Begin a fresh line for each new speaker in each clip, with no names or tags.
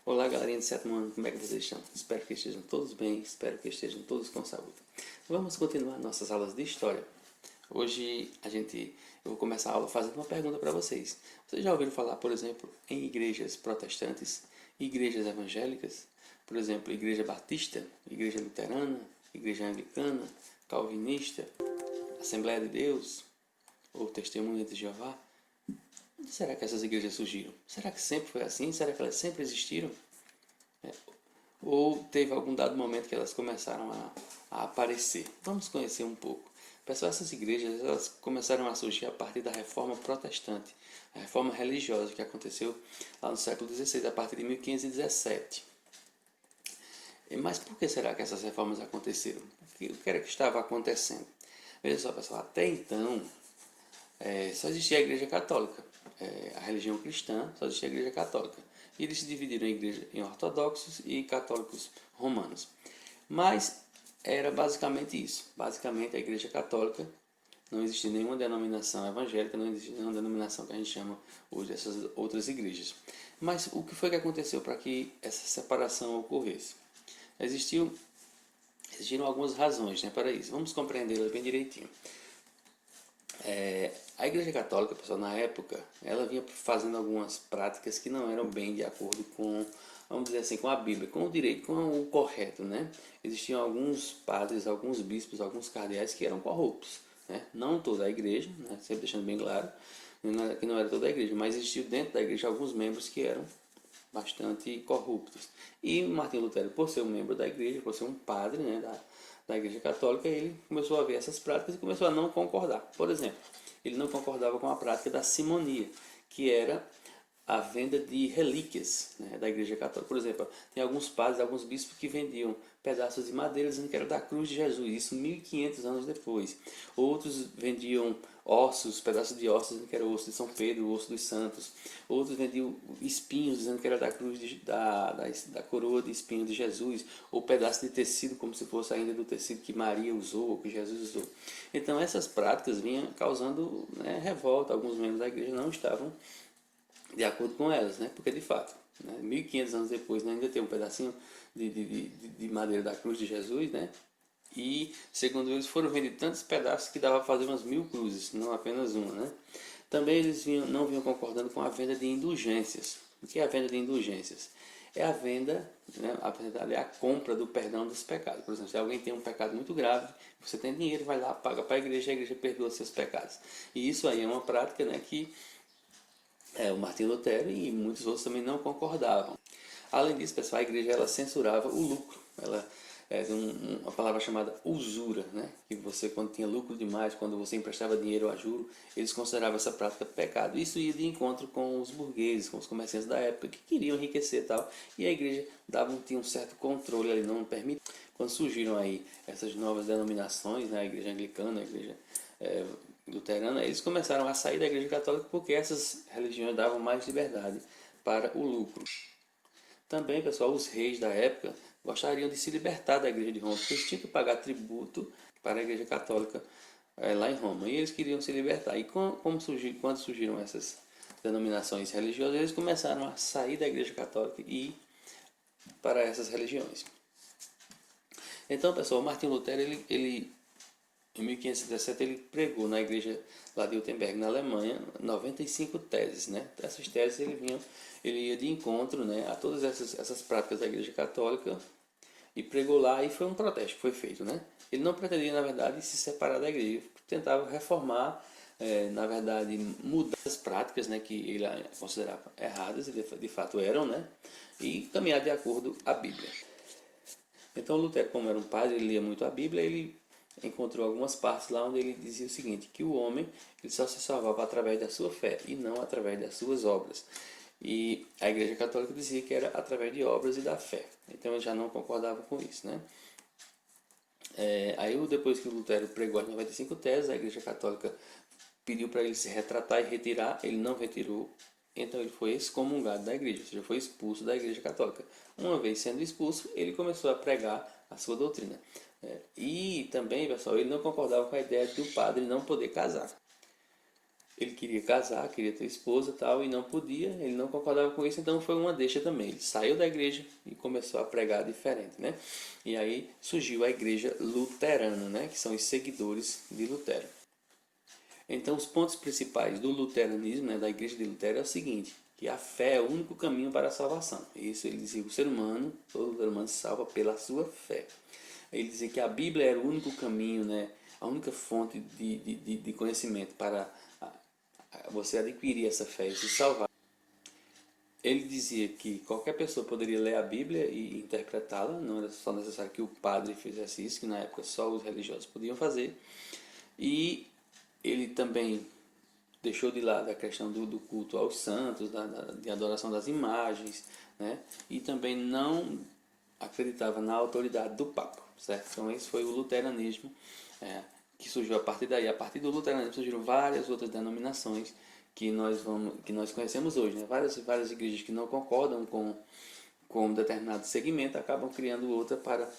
Olá, galerinha do sétimo ano, como é que vocês estão? Espero que estejam todos bem, espero que estejam todos com saúde. Vamos continuar nossas aulas de história. Hoje eu vou começar a aula fazendo uma pergunta para vocês. Vocês já ouviram falar, por exemplo, em igrejas protestantes, igrejas evangélicas? Por exemplo, igreja batista, igreja luterana, igreja anglicana, calvinista, Assembleia de Deus ou Testemunha de Jeová? Onde será que essas igrejas surgiram? Será que sempre foi assim? Será que elas sempre existiram? Ou teve algum dado momento que elas começaram a aparecer? Vamos conhecer um pouco. Pessoal, essas igrejas elas começaram a surgir a partir da Reforma Protestante, a Reforma religiosa que aconteceu lá no século XVI, a partir de 1517. Mas por que será que essas reformas aconteceram? O que era que estava acontecendo? Veja só, pessoal, até então só existia a Igreja Católica, a religião cristã, só existia a Igreja Católica. E eles se dividiram em ortodoxos e católicos romanos. Mas era basicamente isso. Basicamente a Igreja Católica, não existia nenhuma denominação evangélica, não existia nenhuma denominação que a gente chama hoje dessas outras igrejas. Mas o que foi que aconteceu para que essa separação ocorresse? Existiram algumas razões, para isso. Vamos compreendê-las bem direitinho. A Igreja Católica, pessoal, na época, ela vinha fazendo algumas práticas que não eram bem de acordo com, vamos dizer assim, com a Bíblia, com o direito, com o correto, Existiam alguns padres, alguns bispos, alguns cardeais que eram corruptos, Não toda a igreja, sempre deixando bem claro, que não era toda a igreja, mas existiam dentro da igreja alguns membros que eram bastante corruptos. E Martinho Lutero, por ser um membro da igreja, por ser um padre, da Igreja Católica, ele começou a ver essas práticas e começou a não concordar. Por exemplo, ele não concordava com a prática da simonia, que era a venda de relíquias da Igreja Católica. Por exemplo, tem alguns padres, alguns bispos que vendiam pedaços de madeira dizendo que era da cruz de Jesus, isso 1500 anos depois. Outros vendiam ossos, pedaços de ossos dizendo que era o osso de São Pedro, o osso dos santos. Outros vendiam espinhos dizendo que era da cruz da coroa de espinho de Jesus, ou pedaço de tecido como se fosse ainda do tecido que Maria usou, ou que Jesus usou. Então essas práticas vinham causando revolta. Alguns membros da igreja não estavam de acordo com elas, porque de fato, 1500 anos depois ainda tem um pedacinho de madeira da cruz de Jesus, e segundo eles foram vendidos tantos pedaços que dava para fazer umas 1000 cruzes, não apenas uma, Também eles não vinham concordando com a venda de indulgências. O que é a venda de indulgências? É a venda, a compra do perdão dos pecados. Por exemplo, se alguém tem um pecado muito grave, você tem dinheiro, vai lá, paga para a igreja perdoa seus pecados. E isso aí é uma prática que o Martinho Lutero e muitos outros também não concordavam. Além disso, pessoal, a igreja ela censurava o lucro. Ela tem uma palavra chamada usura, que você, quando tinha lucro demais, quando você emprestava dinheiro a juro, eles consideravam essa prática pecado. Isso ia de encontro com os burgueses, com os comerciantes da época, que queriam enriquecer e tal. E a igreja tinha um certo controle ali, não permitia. Quando surgiram aí essas novas denominações, a igreja anglicana, a igreja luterana, eles começaram a sair da Igreja Católica porque essas religiões davam mais liberdade para o lucro. Também, pessoal, os reis da época gostariam de se libertar da Igreja de Roma, porque eles tinham que pagar tributo para a Igreja Católica lá em Roma, e eles queriam se libertar. E quando surgiram essas denominações religiosas, eles começaram a sair da Igreja Católica e ir para essas religiões. Então, pessoal, Martinho Lutero, ele em 1517 ele pregou na igreja lá de Wittenberg, na Alemanha, 95 teses. Essas teses ele ia de encontro a todas essas práticas da igreja católica e pregou lá, e foi um protesto que foi feito. Ele não pretendia, na verdade, se separar da igreja, ele tentava reformar, na verdade, mudar as práticas que ele considerava erradas, e de fato eram, e caminhar de acordo com a Bíblia. Então Lutero, como era um padre, ele lia muito a Bíblia, ele encontrou algumas partes lá onde ele dizia o seguinte, que o homem ele só se salvava através da sua fé e não através das suas obras. E a Igreja Católica dizia que era através de obras e da fé. Então ele já não concordava com isso. Aí depois que o Lutero pregou as 95 teses, a Igreja Católica pediu para ele se retratar e retirar, ele não retirou. Então ele foi excomungado da igreja, ou seja, foi expulso da Igreja Católica. Uma vez sendo expulso, ele começou a pregar a sua doutrina. E também, pessoal, ele não concordava com a ideia do padre não poder casar. Ele queria casar, queria ter esposa e tal, e não podia, ele não concordava com isso, então foi uma deixa também. Ele saiu da igreja e começou a pregar diferente, né? E aí surgiu a igreja luterana, né? Que são os seguidores de Lutero. Então, os pontos principais do luteranismo, né, da igreja de Lutero, é o seguinte, que a fé é o único caminho para a salvação. Isso ele dizia que o ser humano, todo ser humano se salva pela sua fé. Ele dizia que a Bíblia era o único caminho, né, a única fonte de conhecimento para você adquirir essa fé e se salvar. Ele dizia que qualquer pessoa poderia ler a Bíblia e interpretá-la, não era só necessário que o padre fizesse isso, que na época só os religiosos podiam fazer. E ele também deixou de lado a questão do culto aos santos, de adoração das imagens, né? E também não acreditava na autoridade do Papa, certo? Então esse foi o luteranismo, que surgiu a partir daí. A partir do luteranismo surgiram várias outras denominações que nós conhecemos hoje, né? Várias igrejas que não concordam com um determinado segmento acabam criando outra para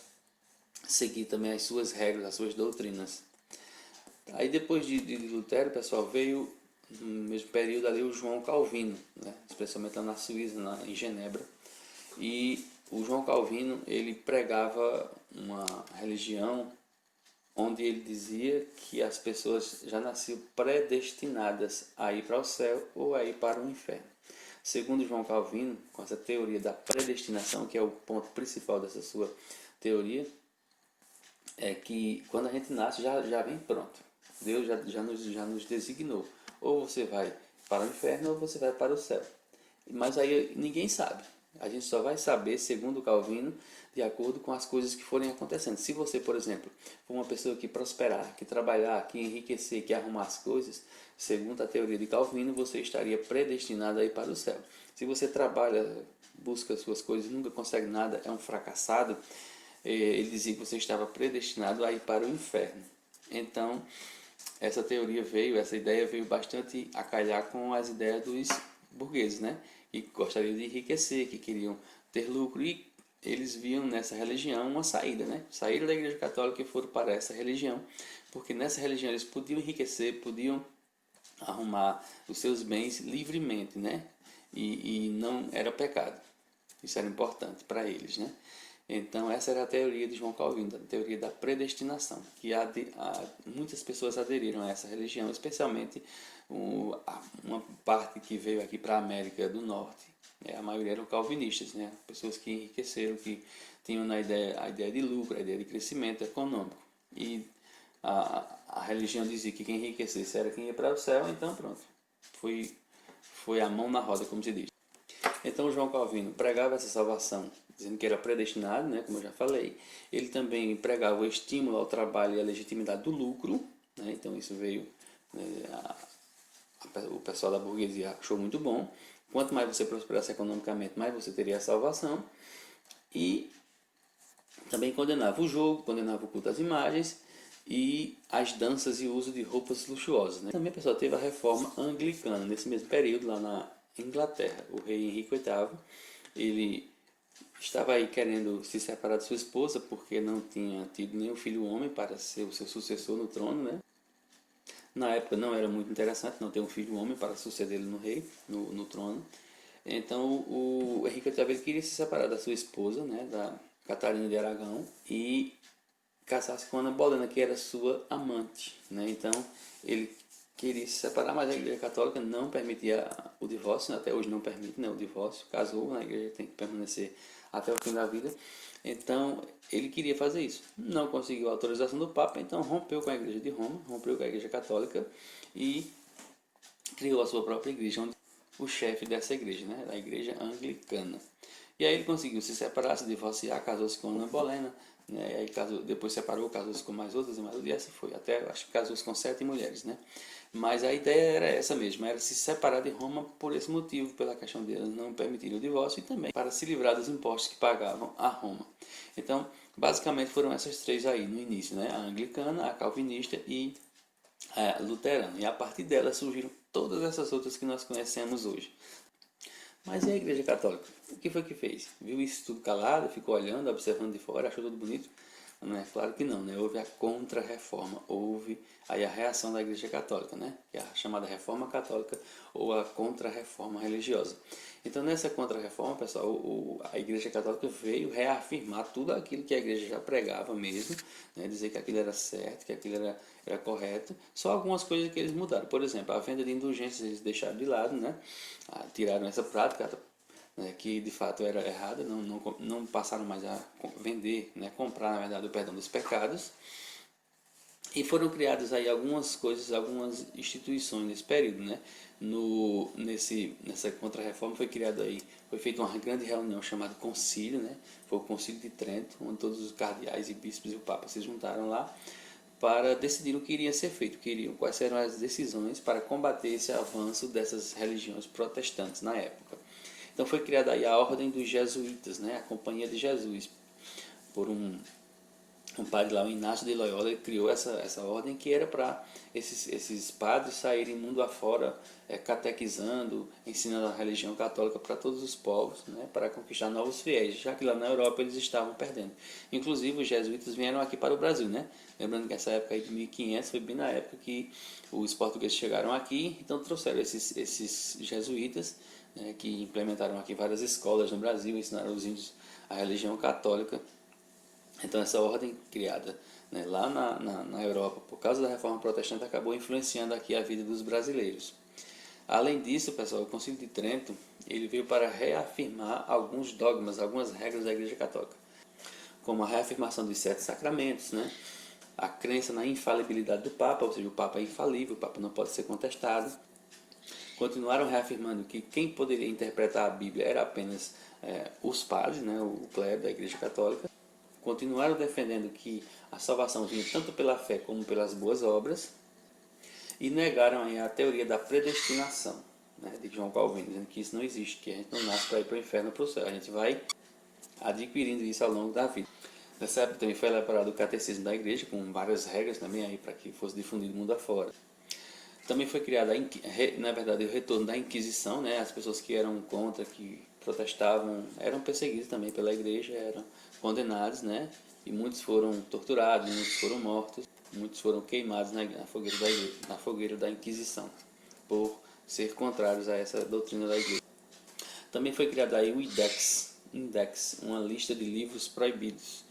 seguir também as suas regras, as suas doutrinas. Aí depois de Lutero, pessoal, veio no mesmo período ali o João Calvino, né? Especialmente lá na Suíça, em Genebra. E o João Calvino, ele pregava uma religião onde ele dizia que as pessoas já nasciam predestinadas a ir para o céu ou a ir para o inferno. Segundo João Calvino, com essa teoria da predestinação, que é o ponto principal dessa sua teoria, é que quando a gente nasce já vem pronto. Deus já nos designou. Ou você vai para o inferno ou você vai para o céu. Mas aí ninguém sabe. A gente só vai saber, segundo Calvino, de acordo com as coisas que forem acontecendo. Se você, por exemplo, for uma pessoa que prosperar, que trabalhar, que enriquecer, que arrumar as coisas, segundo a teoria de Calvino, você estaria predestinado a ir para o céu. Se você trabalha, busca suas coisas, nunca consegue nada, é um fracassado, ele dizia que você estava predestinado a ir para o inferno. Então, essa ideia veio bastante a calhar com as ideias dos burgueses, né? Que gostariam de enriquecer, que queriam ter lucro, e eles viam nessa religião uma saída, né? Saíram da Igreja Católica e foram para essa religião, porque nessa religião eles podiam enriquecer, podiam arrumar os seus bens livremente, né? E não era pecado. Isso era importante para eles, né? Então, essa era a teoria de João Calvino, a teoria da predestinação, que muitas pessoas aderiram a essa religião, especialmente uma parte que veio aqui para a América do Norte. A maioria eram calvinistas, né? Pessoas que enriqueceram, que tinham a ideia de lucro, a ideia de crescimento econômico. E a religião dizia que quem enriquecesse era quem ia para o céu, então pronto, foi a mão na roda, como se diz. Então João Calvino pregava essa salvação, dizendo que era predestinado, né, como eu já falei. Ele também pregava o estímulo ao trabalho e a legitimidade do lucro, né, então isso veio, né, o pessoal da burguesia achou muito bom. Quanto mais você prosperasse economicamente, mais você teria a salvação. E também condenava o jogo, condenava o culto às imagens e as danças e o uso de roupas luxuosas, né? Também, pessoal, teve a reforma anglicana nesse mesmo período lá na Inglaterra. O rei Henrique VIII, ele estava aí querendo se separar de sua esposa porque não tinha tido nenhum filho homem para ser o seu sucessor no trono, né? Na época não era muito interessante não ter um filho homem para suceder ele no trono. Então o Henrique VIII ele queria se separar da sua esposa, né, da Catarina de Aragão, e casar-se com Ana Bolena, que era sua amante, né? Então ele queria se separar, mas a Igreja Católica não permitia o divórcio, até hoje não permite, né, o divórcio. Casou, a igreja tem que permanecer até o fim da vida. Então ele queria fazer isso, não conseguiu a autorização do Papa, então rompeu com a Igreja de Roma, rompeu com a Igreja Católica e criou a sua própria igreja, onde o chefe dessa igreja, né, da Igreja Anglicana. E aí ele conseguiu se separar, se divorciar, casou-se com Ana Bolena, né, aí depois separou, casou-se com mais outras, e assim foi, até acho que casou-se com 7 mulheres, né. Mas a ideia era essa mesmo, era se separar de Roma por esse motivo, pela questão de elas não permitirem o divórcio e também para se livrar dos impostos que pagavam a Roma. Então, basicamente foram essas três aí no início, né? A anglicana, a calvinista e a luterana. E a partir delas surgiram todas essas outras que nós conhecemos hoje. Mas e a Igreja Católica? O que foi que fez? Viu isso tudo calado, ficou olhando, observando de fora, achou tudo bonito? Não é claro que não, né? Houve a contra-reforma, houve aí a reação da Igreja Católica, né? Que é a chamada Reforma Católica ou a contra-reforma religiosa. Então, nessa contra-reforma, pessoal, a Igreja Católica veio reafirmar tudo aquilo que a Igreja já pregava mesmo, né? Dizer que aquilo era certo, que aquilo era correto. Só algumas coisas que eles mudaram. Por exemplo, a venda de indulgências eles deixaram de lado, né? Tiraram essa prática, né, que de fato era errada, não passaram mais a vender, né, comprar na verdade o perdão dos pecados, e foram criadas aí algumas coisas, algumas instituições nesse período, né? Nessa contra-reforma foi feita uma grande reunião chamada Concílio, né? Foi o Concílio de Trento, onde todos os cardeais e bispos e o Papa se juntaram lá para decidir o que iria ser feito, quais eram as decisões para combater esse avanço dessas religiões protestantes na época. Então foi criada aí a Ordem dos Jesuítas, né? A Companhia de Jesus, por um padre lá, o Inácio de Loyola, ele criou essa ordem que era para esses padres saírem mundo afora, catequizando, ensinando a religião católica para todos os povos, né, para conquistar novos fiéis, já que lá na Europa eles estavam perdendo. Inclusive os jesuítas vieram aqui para o Brasil, né? Lembrando que essa época aí de 1500 foi bem na época que os portugueses chegaram aqui, então trouxeram esses jesuítas, né, que implementaram aqui várias escolas no Brasil, ensinaram os índios a religião católica. Então essa ordem criada, né, lá na Europa, por causa da reforma protestante, acabou influenciando aqui a vida dos brasileiros. Além disso, pessoal, o Concílio de Trento ele veio para reafirmar alguns dogmas, algumas regras da Igreja Católica, como a reafirmação dos 7 sacramentos, né, a crença na infalibilidade do Papa, ou seja, o Papa é infalível, o Papa não pode ser contestado. Continuaram reafirmando que quem poderia interpretar a Bíblia era apenas os padres, né, o clero da Igreja Católica. Continuaram defendendo que a salvação vinha tanto pela fé como pelas boas obras e negaram aí a teoria da predestinação, né, de João Calvino, dizendo que isso não existe, que a gente não nasce para ir para o inferno ou para o céu, a gente vai adquirindo isso ao longo da vida. Nessa época também foi elaborado o catecismo da igreja, com várias regras também aí para que fosse difundido mundo afora. Também foi criada, na verdade, o retorno da Inquisição, né? As pessoas que eram contra, que protestavam, eram perseguidas também pela igreja, eram condenados, né? E muitos foram torturados, muitos foram mortos, muitos foram queimados na fogueira da igreja, na fogueira da Inquisição, por ser contrários a essa doutrina da igreja. Também foi criada aí o Index, uma lista de livros proibidos.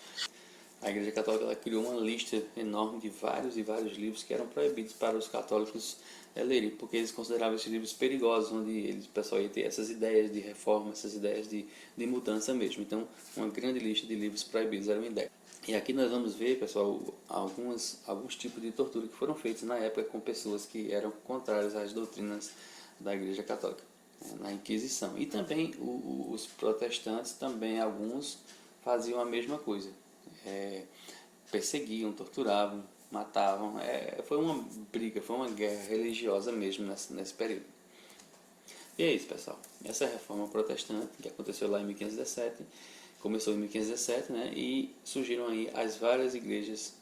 A Igreja Católica ela criou uma lista enorme de vários e vários livros que eram proibidos para os católicos lerem, porque eles consideravam esses livros perigosos, onde o pessoal ia ter essas ideias de reforma, essas ideias de mudança mesmo. Então, uma grande lista de livros proibidos era uma ideia. E aqui nós vamos ver, pessoal, alguns tipos de tortura que foram feitos na época com pessoas que eram contrárias às doutrinas da Igreja Católica, na Inquisição. E também os protestantes, também alguns faziam a mesma coisa. Perseguiam, torturavam, matavam. Foi uma briga, foi uma guerra religiosa mesmo nesse período. E é isso, pessoal. Essa é a reforma protestante que aconteceu lá em 1517, começou em 1517, né? E surgiram aí as várias igrejas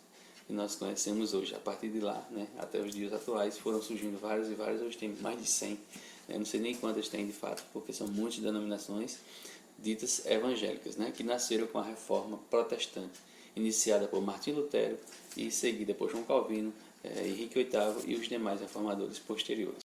que nós conhecemos hoje. A partir de lá, né, até os dias atuais, foram surgindo várias e várias. Hoje tem mais de 100, né? Não sei nem quantas tem de fato, porque são muitas denominações ditas evangélicas, né, que nasceram com a reforma protestante, iniciada por Martim Lutero e seguida por João Calvino, Henrique VIII e os demais reformadores posteriores.